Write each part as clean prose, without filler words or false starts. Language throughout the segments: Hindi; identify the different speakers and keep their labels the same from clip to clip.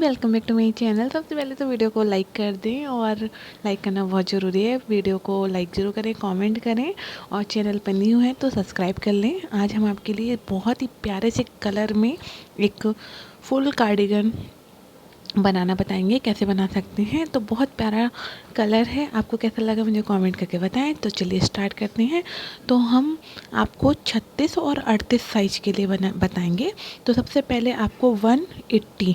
Speaker 1: Welcome back to my channel. सबसे पहले तो वीडियो को लाइक कर दें और लाइक करना बहुत ज़रूरी है। वीडियो को लाइक ज़रूर करें, कमेंट करें और चैनल पर न्यू है तो सब्सक्राइब कर लें। आज हम आपके लिए बहुत ही प्यारे से कलर में एक फुल कार्डिगन बनाना बताएंगे, कैसे बना सकते हैं। तो बहुत प्यारा कलर है, आपको कैसा लगा मुझे कमेंट करके बताएं। तो चलिए स्टार्ट करते हैं। तो हम आपको 36 और 38 साइज के लिए बताएंगे। तो सबसे पहले आपको 180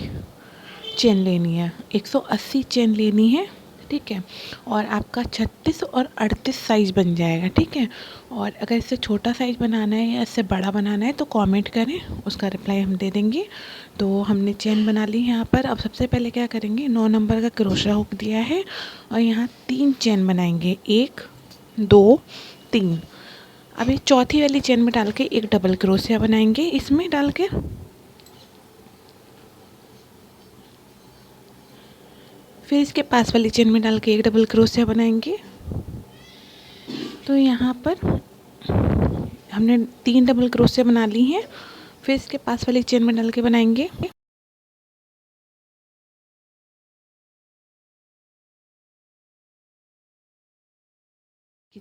Speaker 1: चेन लेनी है, 180 चेन लेनी है, ठीक है। और आपका 36 और 38 साइज़ बन जाएगा, ठीक है। और अगर इससे छोटा साइज़ बनाना है या इससे बड़ा बनाना है तो कमेंट करें, उसका रिप्लाई हम दे देंगे। तो हमने चेन बना ली यहाँ पर। अब सबसे पहले क्या करेंगे, 9 नंबर का क्रोशा हुक दिया है और यहाँ 3 चेन बनाएंगे, 1 2 3। अभी चौथी वाली चेन में डाल के एक डबल क्रोशिया बनाएंगे, इसमें डाल के फिर इसके पास वाली चेन में डाल के एक डबल क्रोशिया बनाएंगे। तो यहाँ पर हमने 3 डबल क्रोशिया बना ली हैं। फिर इसके पास वाली चेन में डाल के बनाएंगे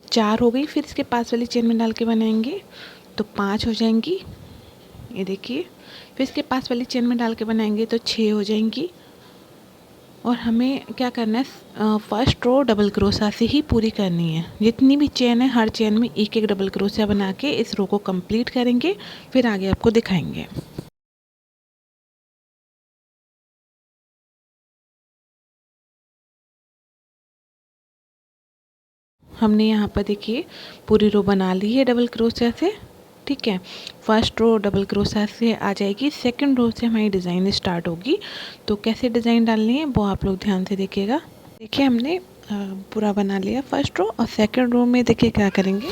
Speaker 1: 4 हो गई। फिर इसके पास वाली चेन में डाल के बनाएंगे तो 5 हो जाएंगी, ये देखिए। फिर इसके पास वाली चेन में डाल के बनाएंगे तो 6 हो जाएंगी। और हमें क्या करना है, फर्स्ट रो डबल क्रोशिया से ही पूरी करनी है। जितनी भी चेन है हर चेन में एक एक डबल क्रोशिया बना के इस रो को कंप्लीट करेंगे, फिर आगे आपको दिखाएंगे। हमने यहाँ पर देखिए पूरी रो बना ली है डबल क्रोशिया से, ठीक है। फर्स्ट रो डबल क्रोशिया से आ जाएगी, सेकंड रो से हमारी डिज़ाइन स्टार्ट होगी। तो कैसे डिज़ाइन डालनी है वो आप लोग ध्यान से देखिएगा। देखिए हमने पूरा बना लिया फर्स्ट रो, और सेकंड रो में देखिए क्या करेंगे।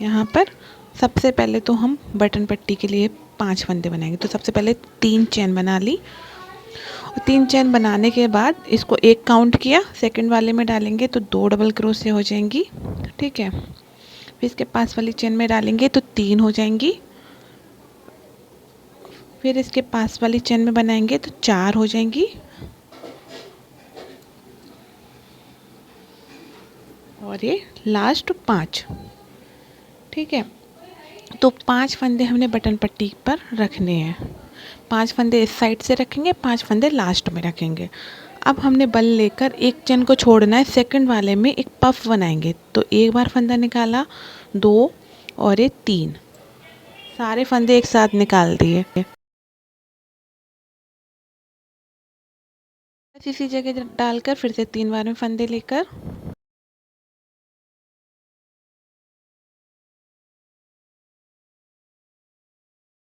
Speaker 1: यहाँ पर सबसे पहले तो हम बटन पट्टी के लिए 5 फंदे बनाएंगे। तो सबसे पहले 3 चेन बना ली, और 3 चेन बनाने के बाद इसको एक काउंट किया, सेकंड वाले में डालेंगे तो 2 डबल क्रोशिया हो जाएंगी, ठीक है। फिर इसके पास वाली चेन में डालेंगे तो 3 हो जाएंगी। फिर इसके पास वाली चेन में बनाएंगे तो 4 हो जाएंगी, और ये लास्ट 5, ठीक है। तो 5 फंदे हमने बटन पट्टी पर रखने हैं। 5 फंदे इस साइड से रखेंगे, 5 फंदे लास्ट में रखेंगे। अब हमने बल लेकर एक चेन को छोड़ना है, सेकंड वाले में एक पफ बनाएंगे। तो एक बार फंदा निकाला, 2 और ये 3, सारे फंदे एक साथ निकाल दिए। इसी जगह डालकर फिर से 3 बार में फंदे लेकर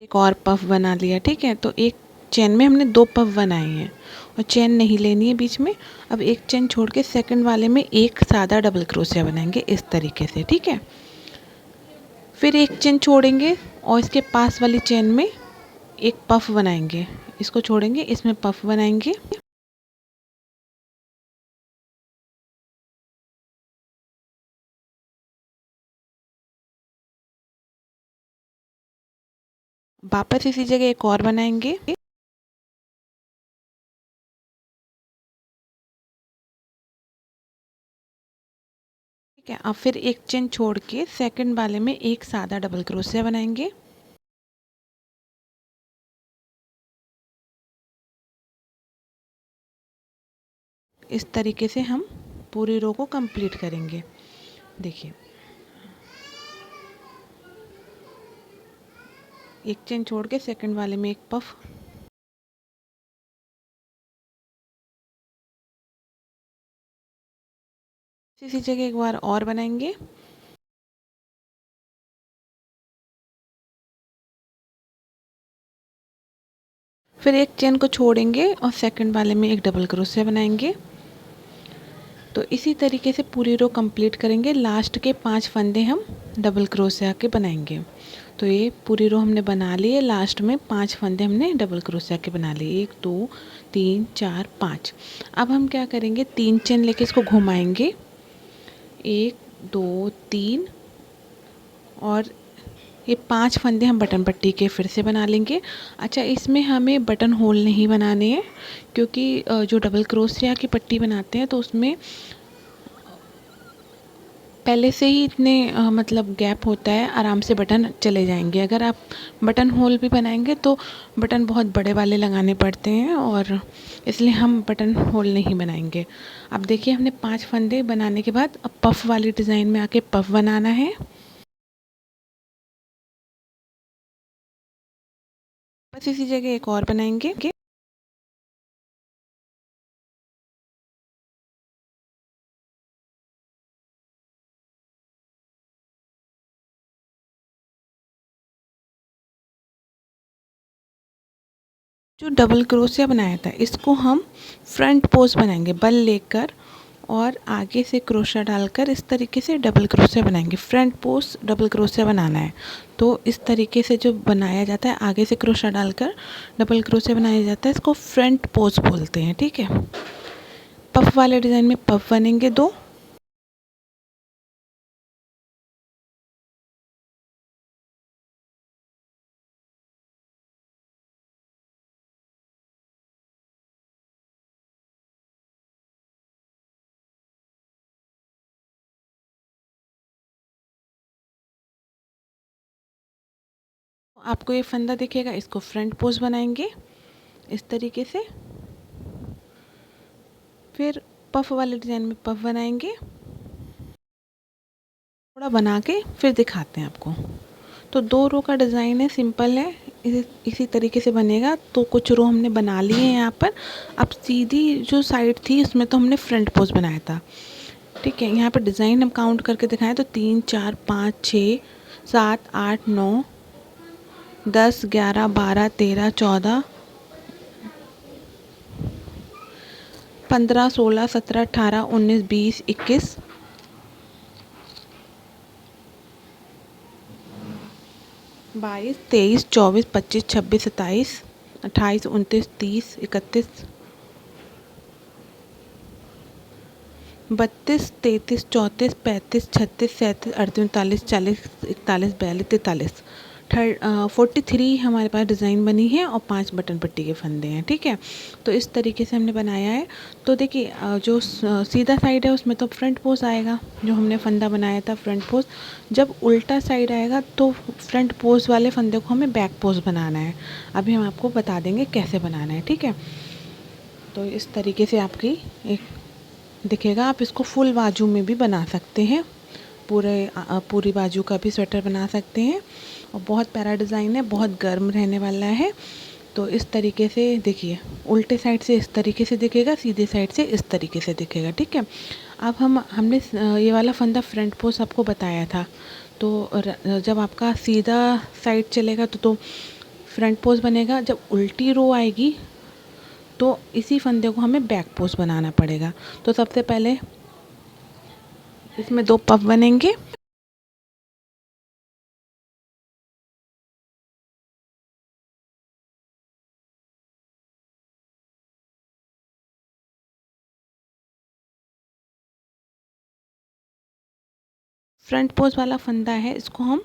Speaker 1: एक और पफ बना लिया, ठीक है। तो एक चेन में हमने 2 पफ बनाए हैं और चेन नहीं लेनी है बीच में। अब एक चेन छोड़ के सेकंड वाले में एक सादा डबल क्रोशिया बनाएंगे इस तरीके से, ठीक है। फिर एक चेन छोड़ेंगे और इसके पास वाली चेन में एक पफ बनाएंगे, इसको छोड़ेंगे, इसमें पफ बनाएंगे। वापस इसी जगह एक और बनाएंगे, ठीक है। अब फिर एक चेन छोड़ के सेकंड वाले में एक सादा डबल क्रोशिया बनाएंगे। इस तरीके से हम पूरी रो को कंप्लीट करेंगे। देखिए एक चेन छोड़ के सेकंड वाले में एक पफ, इसी जगह एक बार और बनाएंगे। फिर एक चेन को छोड़ेंगे और सेकंड वाले में एक डबल क्रोशिया बनाएंगे। तो इसी तरीके से पूरी रो कंप्लीट करेंगे। लास्ट के 5 फंदे हम डबल क्रोशिया के बनाएंगे। तो ये पूरी रो हमने बना ली है, लास्ट में 5 फंदे हमने डबल क्रोशिया के बना लिए, 1 2 3 4 5। अब हम क्या करेंगे, 3 चेन लेके इसको घुमाएंगे, 1 2 3, और ये 5 फंदे हम बटन पट्टी के फिर से बना लेंगे। अच्छा, इसमें हमें बटन होल नहीं बनाने हैं, क्योंकि जो डबल क्रोशिया की पट्टी बनाते हैं तो उसमें पहले से ही इतने मतलब गैप होता है, आराम से बटन चले जाएंगे। अगर आप बटन होल भी बनाएंगे तो बटन बहुत बड़े वाले लगाने पड़ते हैं, और इसलिए हम बटन होल नहीं बनाएंगे। अब देखिए, हमने 5 फंदे बनाने के बाद अब पफ वाली डिज़ाइन में आके पफ बनाना है। बस इसी जगह एक और बनाएंगे। जो डबल क्रोशिया बनाया था इसको हम फ्रंट पोज बनाएंगे, बल लेकर और आगे से क्रोशिया डालकर इस तरीके से डबल क्रोशिया बनाएंगे। फ्रंट पोज डबल क्रोशिया बनाना है, तो इस तरीके से जो बनाया जाता है, आगे से क्रोशिया डालकर डबल क्रोशिया बनाया जाता है, इसको फ्रंट पोज बोलते हैं। ठीक है, पफ वाले डिज़ाइन में पफ बनेंगे 2। आपको ये फंदा दिखेगा, इसको फ्रंट पोज बनाएंगे इस तरीके से। फिर पफ वाले डिज़ाइन में पफ बनाएंगे, थोड़ा बना के फिर दिखाते हैं आपको। तो 2 रो का डिज़ाइन है, सिंपल है, इसी तरीके से बनेगा। तो कुछ रो हमने बना लिए हैं यहाँ पर। अब सीधी जो साइड थी उसमें तो हमने फ्रंट पोज बनाया था। ठीक है, यहाँ पर डिज़ाइन हम काउंट करके दिखाएं तो 3 4 5 6 7 8 9 10 11 12 13 14 15 16 17 18 19 20 21 22 23 24 25 26 27 28 29 30 31 32 33 34 35 36 37 38 39 40 41 42 43 43 हमारे पास डिज़ाइन बनी है और 5 बटन पट्टी के फंदे हैं। ठीक है, तो इस तरीके से हमने बनाया है। तो देखिए, जो सीधा साइड है उसमें तो फ्रंट पोज आएगा, जो हमने फंदा बनाया था फ्रंट पोज। जब उल्टा साइड आएगा तो फ्रंट पोज वाले फंदे को हमें बैक पोज बनाना है। अभी हम आपको बता देंगे कैसे बनाना है। ठीक है, तो इस तरीके से आपकी एक दिखेगा। आप इसको फुल बाजू में भी बना सकते हैं, पूरी बाजू का भी स्वेटर बना सकते हैं, और बहुत प्यारा डिज़ाइन है, बहुत गर्म रहने वाला है। तो इस तरीके से देखिए, उल्टे साइड से इस तरीके से दिखेगा, सीधे साइड से इस तरीके से दिखेगा। ठीक है, अब हमने ये वाला फंदा फ्रंट पोज आपको बताया था। तो जब आपका सीधा साइड चलेगा तो फ्रंट पोज बनेगा। जब उल्टी रो आएगी तो इसी फंदे को हमें बैक पोज बनाना पड़ेगा। तो सबसे पहले इसमें 2 पफ बनेंगे। फ्रंट पोज वाला फंदा है, इसको हम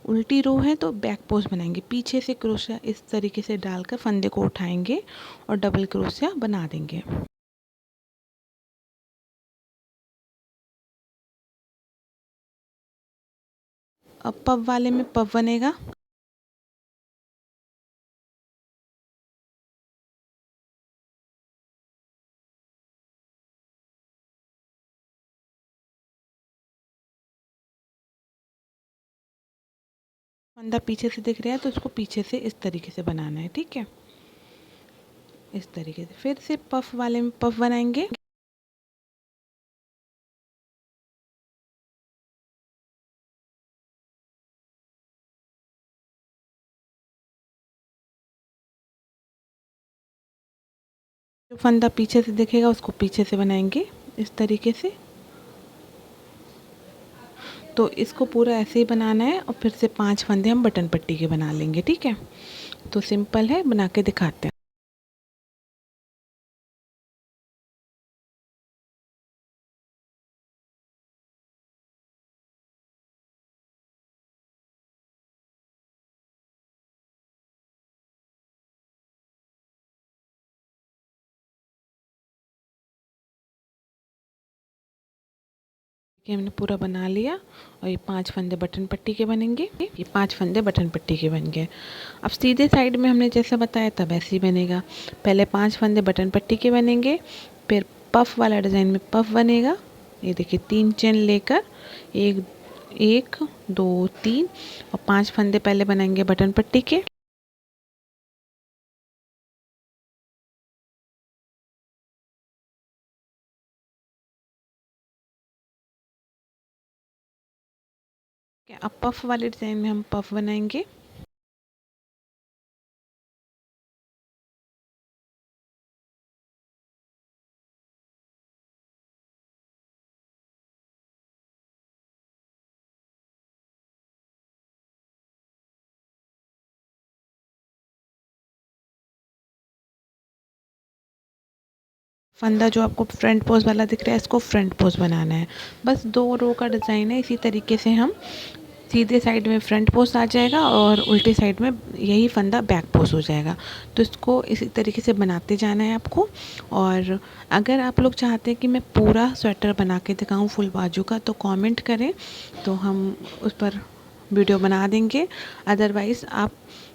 Speaker 1: उल्टी रो है तो बैक पोज बनाएंगे। पीछे से क्रोशिया इस तरीके से डालकर फंदे को उठाएंगे और डबल क्रोशिया बना देंगे। अब पफ वाले में पफ बनेगा। फंदा पीछे से दिख रहा है तो उसको पीछे से इस तरीके से बनाना है। ठीक है, इस तरीके से फिर से पफ वाले में पफ बनाएंगे। जो फंदा पीछे से दिखेगा उसको पीछे से बनाएंगे इस तरीके से। तो इसको पूरा ऐसे ही बनाना है, और फिर से 5 फंदे हम बटन पट्टी के बना लेंगे। ठीक है, तो सिंपल है, बना के दिखाते हैं। कि हमने पूरा बना लिया और ये 5 फंदे बटन पट्टी के बनेंगे। ये 5 फंदे बटन पट्टी के बन गए। अब सीधे साइड में हमने जैसा बताया था वैसे ही बनेगा। पहले 5 फंदे बटन पट्टी के बनेंगे, फिर पफ वाला डिज़ाइन में पफ बनेगा। ये देखिए 3 चेन लेकर 1 1 2 3 और 5 फंदे पहले बनाएंगे बटन पट्टी के। अब पफ वाले डिज़ाइन में हम पफ बनाएंगे। फंदा जो आपको फ्रंट पोज वाला दिख रहा है इसको फ्रंट पोज बनाना है। बस 2 रो का डिज़ाइन है। इसी तरीके से हम सीधे साइड में फ्रंट पोज आ जाएगा और उल्टी साइड में यही फंदा बैक पोज हो जाएगा। तो इसको इसी तरीके से बनाते जाना है आपको। और अगर आप लोग चाहते हैं कि मैं पूरा स्वेटर बना के दिखाऊं फुल बाजू का तो कमेंट करें, तो हम उस पर वीडियो बना देंगे। अदरवाइज़ आप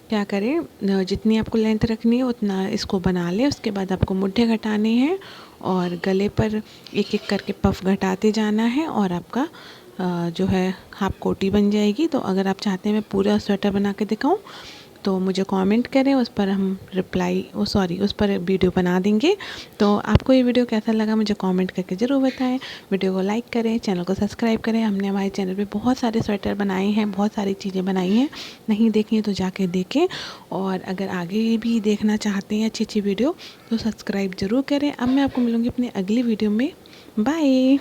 Speaker 1: क्या करें, जितनी आपको लेंथ रखनी है उतना इसको बना लें। उसके बाद आपको मुड्ढे घटाने हैं और गले पर एक एक करके पफ घटाते जाना है और आपका जो है हाफ कोटी बन जाएगी। तो अगर आप चाहते हैं मैं पूरा स्वेटर बना के दिखाऊं तो मुझे कमेंट करें, उस पर हम उस पर वीडियो बना देंगे। तो आपको ये वीडियो कैसा लगा मुझे कमेंट करके ज़रूर बताएं। वीडियो को लाइक करें, चैनल को सब्सक्राइब करें। हमने हमारे चैनल पे बहुत सारे स्वेटर बनाए हैं, बहुत सारी चीज़ें बनाई हैं। नहीं देखी तो जाके देखें। और अगर आगे भी देखना चाहते हैं अच्छी अच्छी वीडियो तो सब्सक्राइब ज़रूर करें। अब मैं आपको मिलूँगी अपनी अगली वीडियो में। बाय।